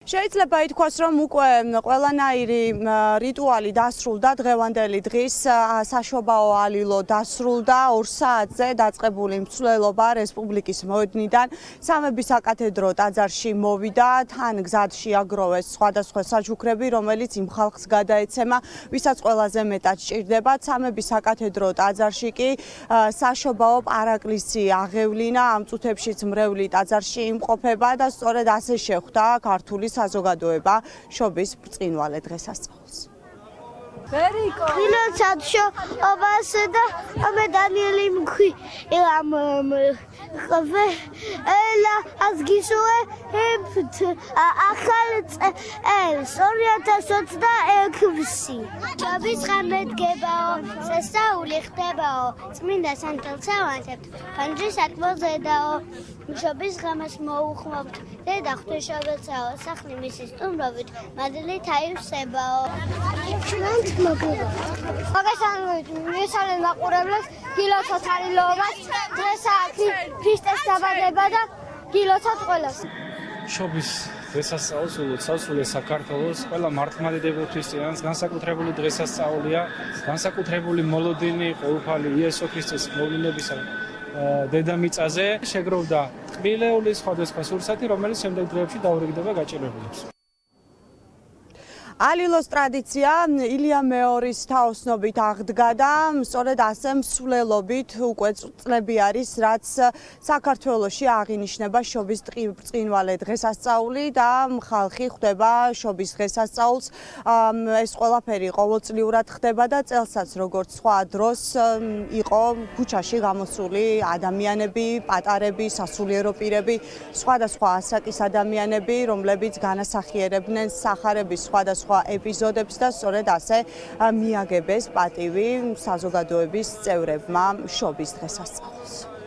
შეიძლება ითქვას, რომ უკვე ყველანაირი რიტუალი დასრულდა დღევანდელი დღის საშობაო ალილო დასრულდა 2 საათზე დაწყებული მსვლელობა რესპუბლიკის მოედნიდან სამების საკათედრო ტაძარში მოვიდა თან გზად შეაგროვეს სხვადასხვა საჩუქრები რომელიც იმ ხალხს გადაეცემა ვისაც ყველაზე მეტად სჭირდებათ სამების საკათედრო ტაძარში კი საშობაო პარაკლისი აღევლინა ამ წუთებშიც მრევლი ტაძარში იმყოფება და სწორედ ასე შეხვდა ქართული საზოგადოება შობის ბრწყინვალე დღესასწაულს. Ილოცადშო ობასდა ამე დანიელი მქვი ამ ყვე ელა ასგისუე ებთ ახალ წელს 2026 შობის ღამედგებაო სასწაული ხდებაო წმინდა სანტელს ავანთებთ ფანჯრის ატმოზედაო შობის ღამეს მოუხმობთ დედა ღვთისმშობელსაო სახლი მისი სტუმრობით მადლით აივსებაო მოგესალმებით მაყურებლებს გილოცავთ არილობას დღესაათი ქრისტეს დაბადება და გილოცავთ ყველას შობის დღესასწაულს ულოცავთ საქართველოს ყველა მართლმადიდებელ ქრისტიანს განსაკუთრებული დღესასწაულია განსაკუთრებული მოლოდინი ყოველფალი იესო ქრისტეს მოვლენებისა დედამიწაზე შეგროვდა ტკბილეული სხვადასხვა სურსათი რომელიც შემდეგ დღეებში დაურიგდება გაჭირვებულებს ალილოს ტრადიცია ილია მეორის თაოსნობით აღდგა და სწორედ ასე მსვლელობით უკვე წლები არის რაც საქართველოში აღინიშნება შობის ბრწყინვალე დღესასწაული და ხალხი ხვდება შობის დღესასწაულს ეს ყველაფერი ყოველწლიურად ხდება და წელსაც როგორც სხვა დროს იყო ქუჩაში გამოსული ადამიანები პატარები სასულიერო პირები სხვადასხვა ასაკის ადამიანები რომლებიც განასახიერებდნენ სახარების სხვადასხვა ეპიზოდებს და სწორედ ასე მიაგებეს პატივი საზოგადოების წევრებმა შობის დღესასწაულს.